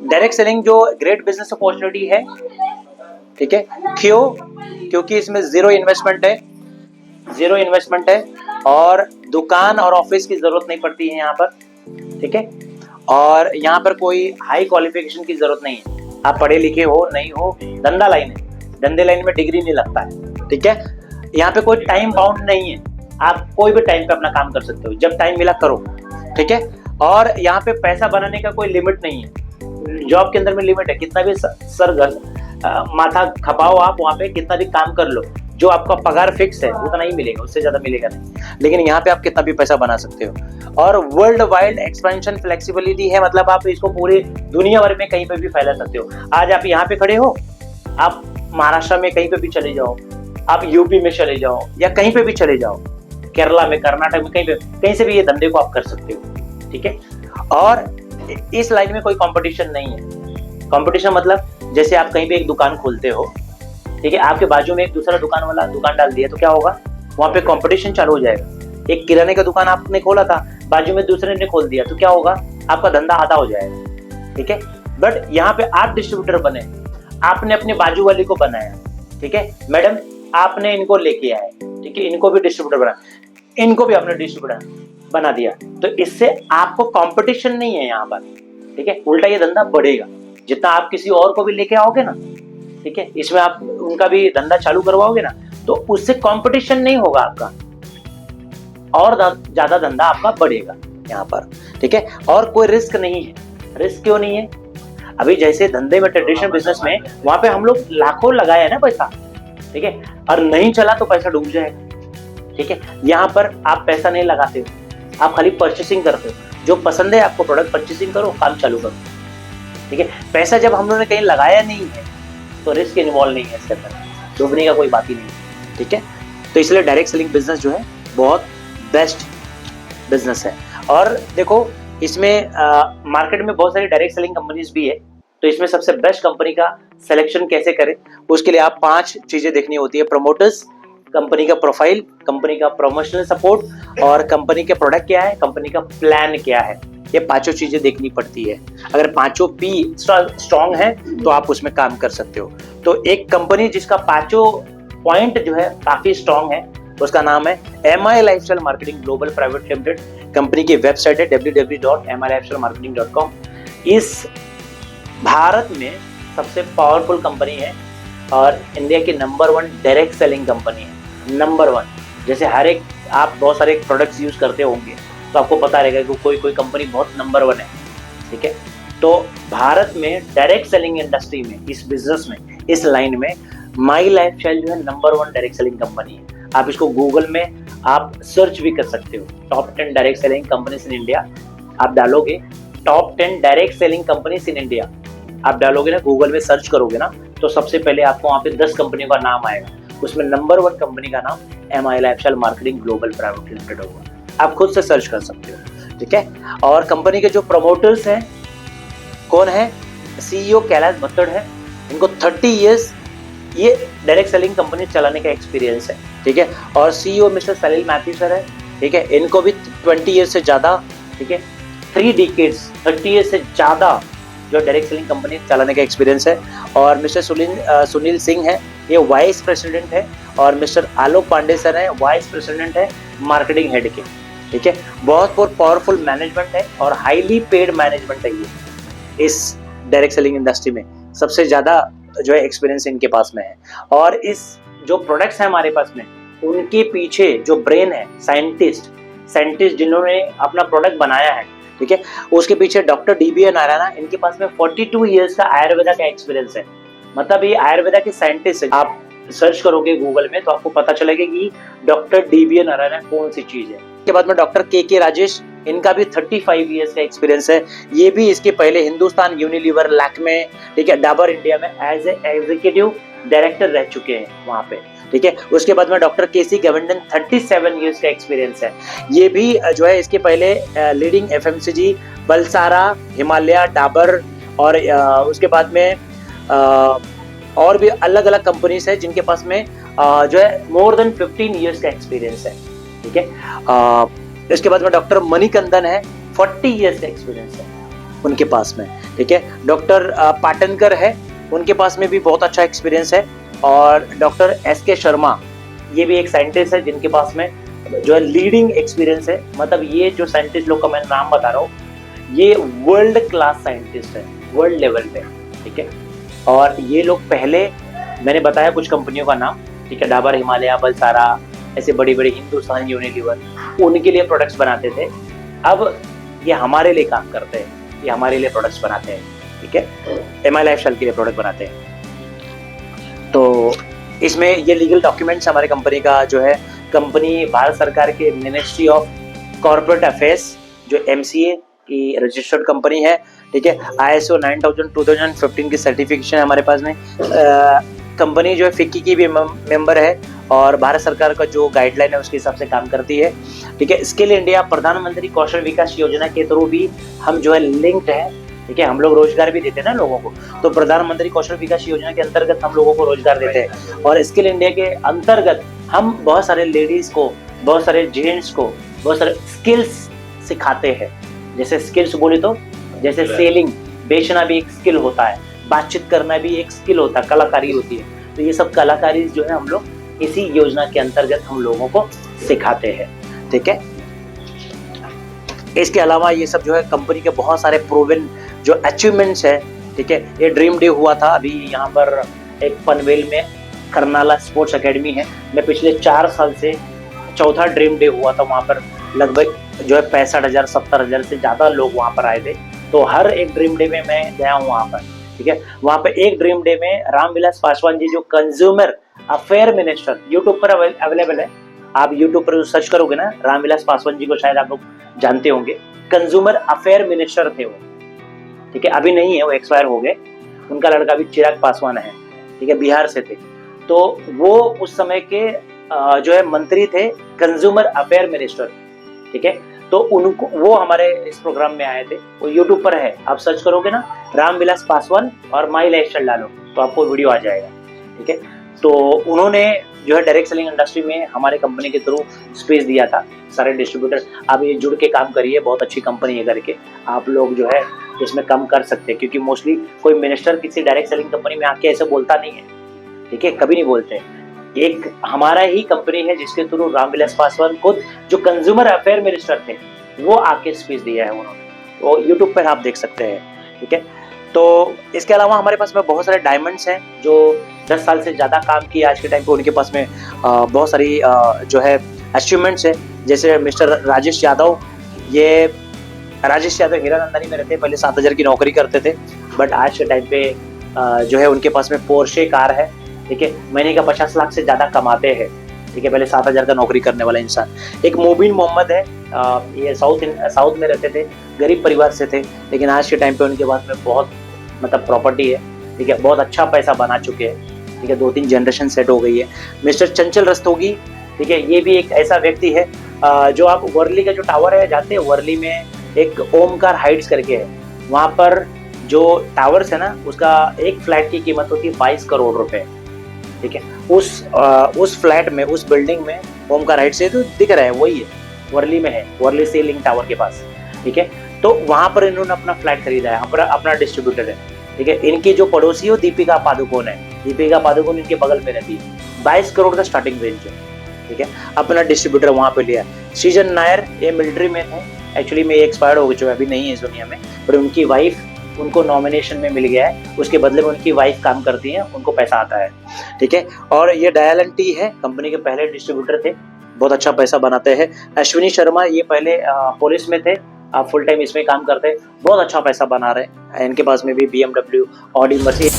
Direct selling जो great business opportunity है, ठीक है। क्यों? क्योंकि इसमें जीरो इन्वेस्टमेंट है और दुकान और ऑफिस की जरूरत नहीं पड़ती है यहाँ पर, ठीक है। और यहाँ पर कोई हाई क्वालिफिकेशन की जरूरत नहीं है, आप पढ़े लिखे हो नहीं हो, धंधा लाइन है, धंधे लाइन में डिग्री नहीं लगता है, ठीक है। यहाँ पे कोई टाइम बाउंड नहीं है, आप कोई भी टाइम पे अपना काम कर सकते हो, जब टाइम मिला करो, ठीक है। और यहाँ पे पैसा बनाने का कोई लिमिट नहीं है, जॉब के अंदर में लिमिट है, कितना भी माथा खपाओ आप वहाँ पे, कितना भी काम कर लो, जो आपका पगार फिक्स है उतना ही मिलेगा, उससे ज्यादा मिलेगा नहीं। लेकिन यहाँ पे आप कितना भी पैसा बना सकते हो। और वर्ल्ड वाइड एक्सपेंशन फ्लेक्सिबिलिटी है, मतलब आप इसको पूरी दुनिया भर में कहीं पे भी फैला सकते हो। आज आप यहाँ पे खड़े हो, आप महाराष्ट्र में कहीं पे भी चले जाओ, आप यूपी में चले जाओ या कहीं पे भी चले जाओ, केरला में, कर्नाटक में, कहीं से भी ये धंधे को आप कर सकते हो, ठीक है। और इस लाइन में कोई कंपटीशन नहीं है। कंपटीशन मतलब जैसे आप कहीं पे एक दुकान खोलते हो, ठीक है, आपके बाजू में एक दूसरा दुकान वाला दुकान डाल दिया तो क्या होगा, वहां पे कंपटीशन चालू हो जाएगा। एक किराने का दुकान आपने खोला था, बाजू में दूसरे ने खोल दिया तो क्या होगा, आपका धंधा आधा हो जाएगा, ठीक है। बट यहाँ पे आप डिस्ट्रीब्यूटर बने, आपने अपने बाजू वाले को बनाया, ठीक है, मैडम आपने इनको लेके आए, ठीक है, इनको भी डिस्ट्रीब्यूटर बना, इनको भी आपने डिस्ट्रीब्यूटर बना दिया, तो इससे आपको कंपटीशन नहीं है यहाँ पर, ठीक है। उल्टा ये धंधा बढ़ेगा, जितना आप किसी और को भी लेके आओगे ना, ठीक है, इसमें आप उनका भी धंधा चालू करवाओगे ना, तो उससे कंपटीशन नहीं होगा आपका, और ज्यादा धंधा आपका बढ़ेगा यहाँ पर, ठीक है। और कोई रिस्क नहीं है। रिस्क क्यों नहीं है? अभी जैसे धंधे में, ट्रेडिशनल बिजनेस में, वहां पे हम लोग लाखों लगाए है ना पैसा, ठीक है, और नहीं चला तो पैसा डूब जाएगा, ठीक है। यहाँ पर आप पैसा नहीं लगाते हो, आप खाली परचेसिंग करते हो, जो पसंद है आपको प्रोडक्ट परचेसिंग करो, काम चालू करो, ठीक है। पैसा जब हम लोगों ने कहीं लगाया नहीं है तो रिस्क इन्वॉल्व नहीं है, इसके अंदर डूबने का कोई बात ही नहीं है, ठीक है। तो इसलिए डायरेक्ट सेलिंग बिजनेस जो है बहुत बेस्ट बिजनेस है। और देखो इसमें मार्केट में बहुत सारी डायरेक्ट सेलिंग कंपनीज भी है, तो इसमें सबसे बेस्ट कंपनी का सिलेक्शन कैसे करें, उसके लिए आप 5 चीजें देखनी होती है। प्रमोटर्स, कंपनी का प्रोफाइल, कंपनी का प्रमोशनल सपोर्ट, और कंपनी के प्रोडक्ट क्या है, कंपनी का प्लान क्या है, ये 5 चीजें देखनी पड़ती है। अगर 5 P स्ट्रॉन्ग है तो आप उसमें काम कर सकते हो। तो एक कंपनी जिसका 5 पॉइंट जो है काफी स्ट्रॉन्ग है, उसका नाम है MI lifestyle marketing global private limited. Company की वेबसाइट है www.milifestylemarketing.com। इस भारत में सबसे पावरफुल कंपनी है और इंडिया की नंबर 1 डायरेक्ट सेलिंग कंपनी है, नंबर 1। जैसे हर एक आप बहुत सारे प्रोडक्ट्स यूज करते होंगे तो आपको पता रहेगा कि कोई कंपनी बहुत नंबर 1 है, ठीक है। तो भारत में डायरेक्ट सेलिंग इंडस्ट्री में, इस बिजनेस में, इस लाइन में माई लाइफस्टाइल जो है नंबर 1 डायरेक्ट सेलिंग कंपनी है। आप इसको गूगल में आप सर्च भी कर सकते हो, top 10 direct selling companies in India. आप डालोगे top 10 direct selling companies in India, आप डालोगे ना, गूगल में सर्च करोगे ना, तो सबसे पहले आपको वहाँ पे 10 कंपनियों का नाम आएगा। उसमें नंबर 1 कंपनी का नाम MI lifestyle marketing global private limited होगा। आप खुद से सर्च कर सकते हो, ठीक है। और कंपनी के जो प्रमोटर्स हैं, कौन है? CEO कैलाश भत्तड़ है, इनको 30 इयर्स ये डायरेक्ट सेलिंग कंपनी चलाने का एक्सपीरियंस है, ठीक है। और CEO मिस्टर सलील मैथ्यू सर है, ठीक है, इनको भी 20 इयर्स से ज्यादा, ठीक है, 3 डिकेड्स 30 इयर्स से ज्यादा जो डायरेक्ट सेलिंग कंपनी चलाने का एक्सपीरियंस है। और मिस्टर सुनील सिंह है, ये वाइस प्रेसिडेंट है। और मिस्टर आलोक पांडे सर है, वाइस प्रेसिडेंट है मार्केटिंग हेड के, ठीक है। बहुत पावरफुल मैनेजमेंट है और हाईली पेड मैनेजमेंट है ये इस डायरेक्ट सेलिंग इंडस्ट्री में, सबसे ज्यादा जो है एक्सपीरियंस इनके पास में है। और इस जो प्रोडक्ट्स हैं हमारे पास में, उनके पीछे जो ब्रेन है, साइंटिस्ट जिन्होंने अपना प्रोडक्ट बनाया है, ठीक है, उसके पीछे डॉक्टर DBA नारायण, इनके पास में 42 इयर्स का आयुर्वेदा का एक्सपीरियंस है। मतलब ये आयुर्वेदा के साइंटिस्ट है। आप सर्च करोगे गूगल में तो आपको पता चलेगा कि डॉक्टर DBA नारायण कौन सी चीज है। इसके बाद में डॉक्टर KK राजेश, इनका भी 35 इयर्स का एक्सपीरियंस है। ये भी इसके पहले हिंदुस्तान यूनिलीवर, लैक्मे, ठीक है, डाबर इंडिया में एज ए एग्जीक्यूटिव डायरेक्टर रह चुके हैं वहां पे, ठीक है। उसके बाद में डॉक्टर KC गवर्नन, 37 इयर्स का एक्सपीरियंस है। ये भी जो है इसके पहले लीडिंग FMCG, बलसारा, हिमालय, डाबर, और उसके बाद में और भी अलग अलग कंपनीज है जिनके पास में जो है मोर देन 15 इयर्स का एक्सपीरियंस है, ठीक है। इसके बाद में डॉक्टर मणिकंदन है, 40 इयर्स का एक्सपीरियंस है, उनके पास में, ठीक है। डॉक्टर पाटनकर है, उनके पास में भी बहुत अच्छा एक्सपीरियंस है। और डॉक्टर SK शर्मा, ये भी एक साइंटिस्ट है जिनके पास में जो है लीडिंग एक्सपीरियंस है। मतलब ये जो साइंटिस्ट लोग का मैं नाम बता रहा हूँ, ये वर्ल्ड क्लास साइंटिस्ट है, वर्ल्ड लेवल पे, ठीक है। और ये लोग पहले, मैंने बताया कुछ कंपनियों का नाम, ठीक है, डाबर, हिमालय, बलसारा, ऐसे बड़ी बड़ी, हिंदुस्तान यूनिलीवर, उनके लिए प्रोडक्ट्स बनाते थे। अब ये हमारे लिए काम करते हैं, ये हमारे लिए प्रोडक्ट्स बनाते हैं, ठीक है। MI लाइफस्टाइल के लिए प्रोडक्ट बनाते हैं। तो इसमें ये लीगल डॉक्यूमेंट्स हमारे कंपनी का जो है, कंपनी भारत सरकार के मिनिस्ट्री ऑफ कॉर्पोरेट अफेयर्स जो MCA की रजिस्टर्ड कंपनी है, ठीक है। ISO 9000 2015 की सर्टिफिकेशन है हमारे पास में। कंपनी जो है FICCI की भी मेंबर है और भारत सरकार का जो गाइडलाइन है उसके हिसाब से काम करती है, ठीक है। स्किल इंडिया प्रधानमंत्री कौशल विकास योजना के थ्रू भी हम जो है लिंक्ड है, ठीक है। हम लोग रोजगार भी देते हैं ना लोगों को, तो प्रधानमंत्री कौशल विकास योजना के अंतर्गत हम लोगों को रोजगार देते हैं। और स्किल इंडिया के अंतर्गत हम बहुत सारे लेडीज को, बहुत सारे जेंट्स को बहुत सारे स्किल्स सिखाते हैं। जैसे स्किल्स बोले तो जैसे सेलिंग, बेचना भी एक स्किल होता है, बातचीत करना भी एक स्किल होता है, कलाकारी होती है। तो ये सब कलाकारी जो है हम लोग इसी योजना के अंतर्गत हम लोगों को सिखाते हैं, ठीक है। इसके अलावा ये सब जो है कंपनी के बहुत सारे प्रूवन जो अचीवमेंट्स है, ठीक है। ये ड्रीम डे हुआ था अभी यहाँ पर एक पनवेल में, करनाला स्पोर्ट्स एकेडमी है। मैं पिछले 4 साल से चौथा ड्रीम डे हुआ था वहाँ पर। लगभग जो है 65,000 70,000 से ज़्यादा लोग वहाँ पर आए थे। तो हर एक ड्रीम डे में मैं गया हूँ वहाँ पर, ठीक है। वहाँ पे एक ड्रीम डे में रामविलास पासवान जी जो कंज्यूमर अफेयर मिनिस्टर, यूट्यूब पर अवेलेबल है, आप यूट्यूब पर सर्च करोगे ना, रामविलास पासवान जी को शायद आप लोग जानते होंगे। कंज्यूमर अफेयर मिनिस्टर थे वो, ठीक है। अभी नहीं है, वो एक्सपायर हो गए। उनका लड़का भी चिराग पासवान है, ठीक है, बिहार से थे। तो वो उस समय के जो है मंत्री थे, कंज्यूमर अफेयर मिनिस्टर, ठीक है। तो उनको, वो हमारे इस प्रोग्राम में आए थे। वो यूट्यूब पर है, आप सर्च करोगे ना रामविलास पासवान और माई लाइफस्टाइल डालो तो आपको वीडियो आ जाएगा, ठीक है। तो उन्होंने जो है डायरेक्ट सेलिंग इंडस्ट्री में हमारे कंपनी के थ्रू स्पेस दिया था। सारे डिस्ट्रीब्यूटर, आप ये जुड़ के काम करिए, बहुत अच्छी कंपनी है करके आप लोग जो है इसमें काम कर सकते हैं। क्योंकि मोस्टली कोई मिनिस्टर किसी डायरेक्ट सेलिंग कंपनी में आके ऐसे बोलता नहीं है, ठीक है, कभी नहीं बोलते। एक हमारा ही कंपनी है जिसके थ्रू रामविलास पासवान खुद जो कंज्यूमर अफेयर मिनिस्टर थे वो आके स्पीच दिया है उन्होंने, तो यूट्यूब पर आप देख सकते हैं, ठीक है। तो इसके अलावा हमारे पास में बहुत सारे डायमंड्स हैं जो 10 साल से ज़्यादा काम किए आज के टाइम पे, उनके पास में बहुत सारी जो है अचीवमेंट्स है। जैसे मिस्टर राजेश यादव, ये राजेश यादव हीरानंदानी में रहते हैं, पहले 7,000 की नौकरी करते थे, बट आज के टाइम पे जो है उनके पास में पोर्शे कार है, ठीक है। महीने का 50 लाख से ज़्यादा कमाते हैं, ठीक है। पहले 7,000 का नौकरी करने वाला इंसान। एक मुबीन मोहम्मद है, ये साउथ में रहते थे, गरीब परिवार से थे, लेकिन आज के टाइम पे उनके पास में बहुत मतलब प्रॉपर्टी है, ठीक है, बहुत अच्छा पैसा बना चुके हैं, ठीक है, 2-3 जनरेशन सेट हो गई है। मिस्टर चंचल रस्तोगी, ठीक है, ये भी एक ऐसा व्यक्ति है जो आप वर्ली का जो टावर है जाते हैं, वर्ली में एक ओमकार हाइट्स करके है, वहाँ पर जो टावर्स है ना, उसका एक फ्लैट की कीमत होती है 22 करोड़ रुपए, ठीक है। उस फ्लैट में, उस बिल्डिंग में ओमकार हाइट्स है, तो दिख रहा है वही है, वर्ली में है, वर्ली सीलिंग टावर के पास, ठीक है। तो वहां पर इन्होंने अपना फ्लैट खरीदा है, अपना डिस्ट्रीब्यूटर है, ठीक है। इनकी जो पड़ोसी हो दीपिका पादुकोण है, दीपिका पादुकोण इनके बगल में रहती है। 22 करोड़ का स्टार्टिंग रेंज है, ठीक है। अपना डिस्ट्रीब्यूटर वहां पे लिया। सृजन नायर, ये मिलिट्री में थे, एक्चुअली में ये एक्सपायर्ड हो चुका है, अभी नहीं है इस दुनिया में, पर उनकी वाइफ, उनको नॉमिनेशन में मिल गया है, उसके बदले में उनकी वाइफ काम करती है, उनको पैसा आता है, ठीक है। और ये डायल टी है, कंपनी के पहले डिस्ट्रीब्यूटर थे, बहुत अच्छा पैसा बनाते हैं। अश्विनी शर्मा, ये पहले पुलिस में थे, आप फुल टाइम इसमें काम करते हैं, बहुत अच्छा पैसा बना रहे हैं। इनके पास में भी BMW, ऑडी, मर्सिडीज